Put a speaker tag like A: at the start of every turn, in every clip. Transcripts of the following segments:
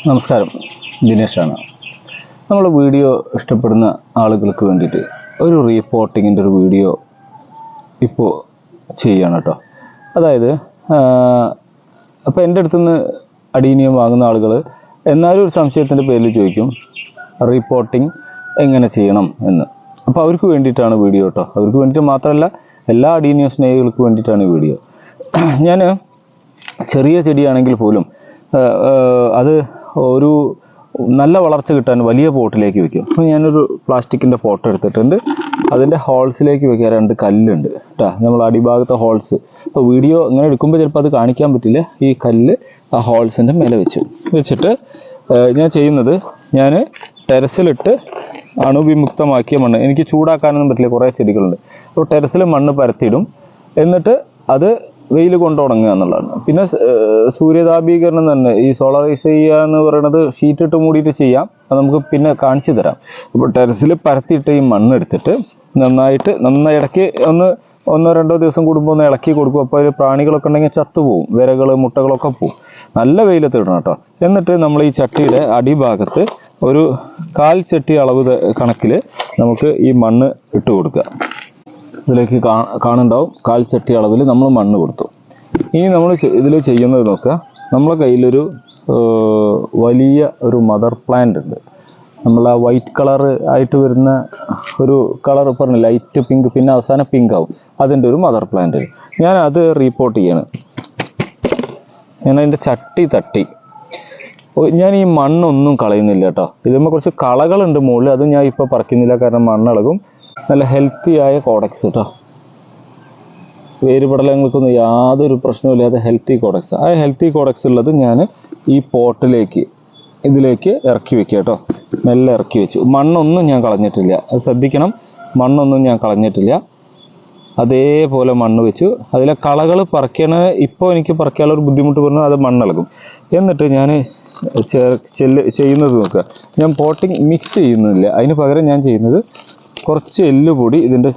A: നമസ്കാരം, ദിനേശാണ്. നമ്മൾ വീഡിയോ ഇഷ്ടപ്പെടുന്ന ആളുകൾക്ക് വേണ്ടിയിട്ട് ഒരു റീപോർട്ടിങ്ങിൻ്റെ ഒരു വീഡിയോ ഇപ്പോൾ ചെയ്യണം കേട്ടോ. അതായത് അപ്പോൾ എൻ്റെ അടുത്തുനിന്ന് അഡീനിയം വാങ്ങുന്ന ആളുകൾ എന്നാലും ഒരു സംശയത്തിൻ്റെ പേരിൽ ചോദിക്കും റീപോർട്ടിങ് എങ്ങനെ ചെയ്യണം എന്ന്. അപ്പോൾ അവർക്ക് വേണ്ടിയിട്ടാണ് വീഡിയോ കേട്ടോ. അവർക്ക് വേണ്ടിയിട്ട് മാത്രമല്ല, എല്ലാ അഡീനിയം സ്നേഹികൾക്ക് വേണ്ടിയിട്ടാണ് ഈ വീഡിയോ. ഞാൻ ചെറിയ ചെടിയാണെങ്കിൽ പോലും അത് ഒരു നല്ല വളർച്ച കിട്ടാൻ വലിയ പോട്ടിലേക്ക് വെക്കും. അപ്പോൾ ഞാനൊരു പ്ലാസ്റ്റിക്കിൻ്റെ പോട്ട് എടുത്തിട്ടുണ്ട്. അതിൻ്റെ ഹോൾസിലേക്ക് വെക്കാൻ 2 കല്ലുണ്ട് കേട്ടോ. നമ്മൾ അടിഭാഗത്തെ ഹോൾസ്, അപ്പോൾ വീഡിയോ ഇങ്ങനെ എടുക്കുമ്പോൾ ചിലപ്പോൾ അത് കാണിക്കാൻ പറ്റില്ല. ഈ കല്ല് ആ ഹോൾസിൻ്റെ മേലെ വെച്ചിട്ട് ഞാൻ ചെയ്യുന്നത്, ഞാൻ ടെറസിലിട്ട് അണുവിമുക്തമാക്കിയ മണ്ണ്, എനിക്ക് ചൂടാക്കാനൊന്നും പറ്റില്ല, കുറേ ചെടികളുണ്ട്. അപ്പോൾ ടെറസിൽ മണ്ണ് പരത്തിയിടും. എന്നിട്ട് അത് വെയിൽ കൊണ്ട് ഉണങ്ങുക എന്നുള്ളതാണ്. പിന്നെ സൂര്യതാപീകരണം തന്നെ, ഈ സോളറൈസ് ചെയ്യുക എന്ന് പറയുന്നത് ഷീറ്റിട്ട് മൂടിയിട്ട് ചെയ്യാം. അത് നമുക്ക് പിന്നെ കാണിച്ചു തരാം. അപ്പോൾ ടെറസിൽ പരത്തിയിട്ട് ഈ മണ്ണ് എടുത്തിട്ട് നന്നായി ഇടയ്ക്ക് ഒന്നോ രണ്ടോ ദിവസം കൂടുമ്പോൾ ഒന്ന് ഇളക്കി കൊടുക്കും. അപ്പോൾ അതിൽ പ്രാണികളൊക്കെ ഉണ്ടെങ്കിൽ ചത്തുപോകും, വിരകൾ മുട്ടകളൊക്കെ പോവും. നല്ല വെയിലത്ത് ഇടണം കേട്ടോ. എന്നിട്ട് നമ്മൾ ഈ ചട്ടിയുടെ അടിഭാഗത്ത് ഒരു 1/4 ചട്ടി അളവ് കണക്കിൽ നമുക്ക് ഈ മണ്ണ് ഇട്ട് കൊടുക്കുക. ഇതിലേക്ക് കാണുന്നുണ്ടാവും 1/4 ചട്ടി അളവിൽ നമ്മൾ മണ്ണ് കൊടുത്തു. ഇനി നമ്മൾ ഇതിൽ ചെയ്യുന്നത് നോക്കുക. നമ്മളെ കയ്യിലൊരു വലിയ ഒരു മദർ പ്ലാന്റ് ഉണ്ട്. നമ്മൾ ആ വൈറ്റ് കളർ ആയിട്ട് വരുന്ന ഒരു കളർ പറഞ്ഞ ലൈറ്റ് പിങ്ക്, പിന്നെ അവസാനം പിങ്ക് ആവും, അതിൻ്റെ ഒരു മദർ പ്ലാന്റ്. ഞാൻ അത് റീപോർട്ട് ചെയ്യണം. ഞാൻ അതിൻ്റെ ചട്ടി തട്ടി, ഞാൻ ഈ മണ്ണൊന്നും കളയുന്നില്ല കേട്ടോ. ഇതിന്മേൽ കുറച്ച് കളകളുണ്ട് മുകളിൽ, അത് ഞാൻ ഇപ്പോൾ പറിക്കുന്നില്ല, കാരണം മണ്ണിളകും. നല്ല ഹെൽത്തി ആയ കോഡക്സ് കേട്ടോ. വേരുപടലങ്ങൾക്കൊന്നും യാതൊരു പ്രശ്നമില്ലാത്ത ഹെൽത്തി കോഡക്സ്. ആ ഹെൽത്തി കോഡക്സ് ഉള്ളത് ഞാൻ ഈ പോട്ടിലേക്ക് ഇതിലേക്ക് ഇറക്കി വെക്കുക കേട്ടോ. മെല്ലെ ഇറക്കി വെച്ചു. മണ്ണൊന്നും ഞാൻ കളഞ്ഞിട്ടില്ല, അത് ശ്രദ്ധിക്കണം. മണ്ണൊന്നും ഞാൻ കളഞ്ഞിട്ടില്ല, അതേപോലെ മണ്ണ് വെച്ചു. അതിലെ കളകൾ പറിക്കണ, ഇപ്പോൾ എനിക്ക് പറിക്കാനുള്ളൊരു ബുദ്ധിമുട്ട് പറഞ്ഞു, അത് മണ്ണിളകും. എന്നിട്ട് ഞാൻ ചെയ്യുന്നത് നോക്കുക. ഞാൻ പോട്ടിങ് മിക്സ് ചെയ്യുന്നില്ല, അതിന് പകരം ഞാൻ ചെയ്യുന്നത് കുറച്ച് എല്ലുപൊടി, ഇതിൻ്റെ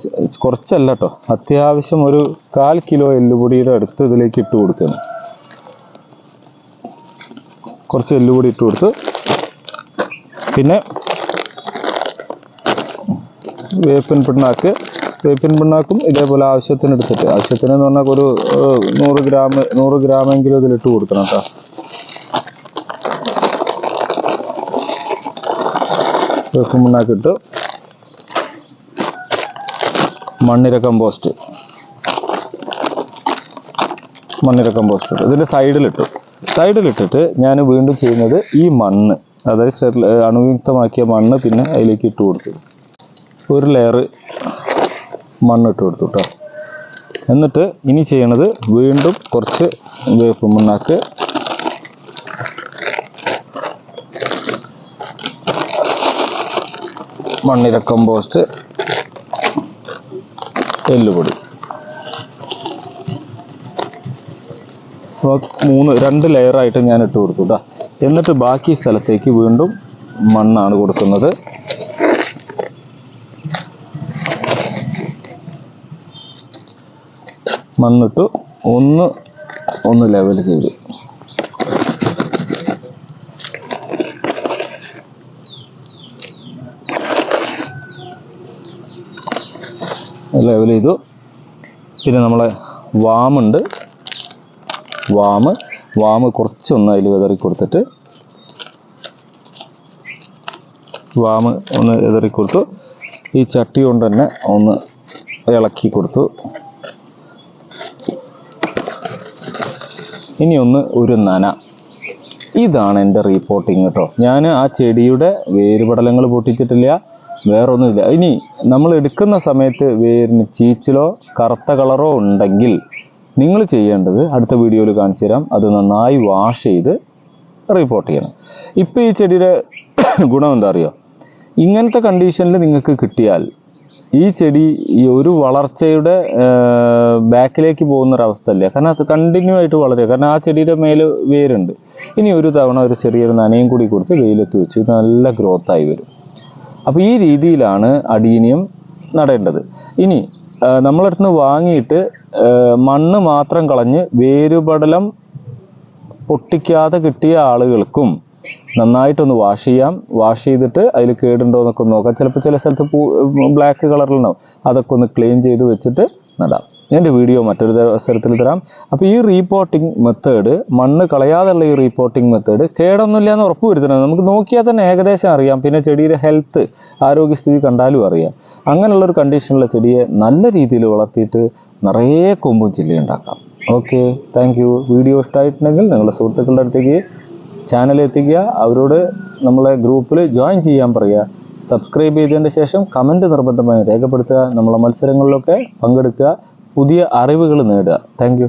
A: കുറച്ചല്ല കേട്ടോ, അത്യാവശ്യം ഒരു 1/4 കിലോ എല്ലുപൊടിയുടെ അടുത്ത് ഇതിലേക്ക് ഇട്ട് കൊടുക്കണം. കുറച്ച് എല്ലുപൊടി ഇട്ട് കൊടുത്ത്, പിന്നെ വേപ്പിൻ പിണ്ണാക്കും ഇതേപോലെ ആവശ്യത്തിന് എടുത്തിട്ട്, ആവശ്യത്തിന് എന്ന് പറഞ്ഞാൽ ഒരു 100 ഗ്രാമെങ്കിലും ഇതിലിട്ട് കൊടുക്കണം കേട്ടോ. വേപ്പിൻ പിണ്ണാക്കിട്ട് മണ്ണിര കമ്പോസ്റ്റ് ഇതിൻ്റെ സൈഡിലിട്ടിട്ട് ഞാൻ വീണ്ടും ചെയ്യുന്നത് ഈ മണ്ണ്, അതായത് അണുവിമുക്തമാക്കിയ മണ്ണ് പിന്നെ അതിലേക്ക് ഇട്ട് കൊടുത്തു. ഒരു ലെയർ മണ്ണിട്ട് കൊടുത്തു കേട്ടോ. എന്നിട്ട് ഇനി ചെയ്യണത് വീണ്ടും കുറച്ച് വേപ്പ് മണ്ണാക്ക്, മണ്ണിര കമ്പോസ്റ്റ്, എല്ലുപൊടി, 2 ലെയറായിട്ട് ഞാൻ ഇട്ട് കൊടുത്തു കേട്ടോ. എന്നിട്ട് ബാക്കി സ്ഥലത്തേക്ക് വീണ്ടും മണ്ണാണ് കൊടുക്കുന്നത്. മണ്ണിട്ട് ഒന്ന് ലെവൽ ചെയ്തു. ലെവൽ ചെയ്തു. പിന്നെ നമ്മളെ വാമുണ്ട്, വാമ് കുറച്ചൊന്ന് അതിൽ വിതറി കൊടുത്തിട്ട്, വാമ് ഒന്ന് വിതറി കൊടുത്തു. ഈ ചട്ടി കൊണ്ട് തന്നെ ഒന്ന് ഇളക്കി കൊടുത്തു. ഇനി ഒരു നന. ഇതാണ് എൻ്റെ റീപോർട്ടിങ് കേട്ടോ. ഞാൻ ആ ചെടിയുടെ വേരുപടലങ്ങൾ പൊട്ടിച്ചിട്ടില്ല, വേറൊന്നുമില്ല. ഇനി നമ്മൾ എടുക്കുന്ന സമയത്ത് വേരിന് ചീച്ചിലോ കറുത്ത കളറോ ഉണ്ടെങ്കിൽ നിങ്ങൾ ചെയ്യേണ്ടത്, അടുത്ത വീഡിയോയിൽ കാണിച്ചു തരാം, അത് നന്നായി വാഷ് ചെയ്ത് റിപ്പോർട്ട് ചെയ്യണം. ഇപ്പോൾ ഈ ചെടിയുടെ ഗുണം എന്താ അറിയോ? ഇങ്ങനത്തെ കണ്ടീഷനിൽ നിങ്ങൾക്ക് കിട്ടിയാൽ ഈ ചെടി ഈ ഒരു വളർച്ചയുടെ ബാക്കിലേക്ക് പോകുന്നൊരവസ്ഥ അല്ല. കാരണം അത് കണ്ടിന്യൂ ആയിട്ട് വളരുക. കാരണം ആ ചെടിയുടെ മേലെ വേരുണ്ട്. ഇനി ഒരു തവണ ഒരു ചെറിയൊരു നനയും കൂടി കൊടുത്ത് വെയിലത്ത് വെച്ച് നല്ല ഗ്രോത്തായി വരും. അപ്പോൾ ഈ രീതിയിലാണ് അഡീനിയം നടേണ്ടത്. ഇനി നമ്മളടുത്ത് നിന്ന് വാങ്ങിയിട്ട് മണ്ണ് മാത്രം കളഞ്ഞ് വേരുപടലം പൊട്ടിക്കാതെ കിട്ടിയ ആളുകൾക്കും നന്നായിട്ടൊന്ന് വാഷ് ചെയ്യാം. വാഷ് ചെയ്തിട്ട് അതിൽ കേടുണ്ടോ എന്നൊക്കെ ഒന്ന് നോക്കാം. ചിലപ്പോൾ ചില സ്ഥലത്ത് ബ്ലാക്ക് കളറിലുണ്ടാവും. അതൊക്കെ ഒന്ന് ക്ലീൻ ചെയ്ത് വെച്ചിട്ട് നടാം. എൻ്റെ വീഡിയോ മറ്റൊരു അവസരത്തിൽ തരാം. അപ്പോൾ ഈ റീപോട്ടിംഗ് മെത്തേഡ്, മണ്ണ് കളയാതെയുള്ള ഈ റീപോട്ടിംഗ് മെത്തേഡ് കേടൊന്നുമില്ല എന്ന് ഉറപ്പ് വരുത്തണം. നമുക്ക് നോക്കിയാൽ തന്നെ ഏകദേശം അറിയാം. പിന്നെ ചെടിയുടെ ഹെൽത്ത്, ആരോഗ്യസ്ഥിതി കണ്ടാലും അറിയാം. അങ്ങനെയുള്ളൊരു കണ്ടീഷനുള്ള ചെടിയെ നല്ല രീതിയിൽ വളർത്തിയിട്ട് നിറയെ കൊമ്പും ചില്ലയും ഉണ്ടാക്കാം. Okay, thank you. വീഡിയോ ഇഷ്ടമായിട്ടുണ്ടെങ്കിൽ നിങ്ങളുടെ സുഹൃത്തുക്കളുടെ അടുത്തേക്ക് ചാനൽ എത്തിക്കുക. അവരോട് നമ്മളെ ഗ്രൂപ്പിൽ ജോയിൻ ചെയ്യാൻ പറയുക. സബ്സ്ക്രൈബ് ചെയ്തതിന് ശേഷം കമൻറ്റ് നിർബന്ധമായി രേഖപ്പെടുത്തുക. നമ്മളെ മത്സരങ്ങളിലൊക്കെ പങ്കെടുക്കുക. പുതിയ അറിവുകൾ നേടുക. Thank you.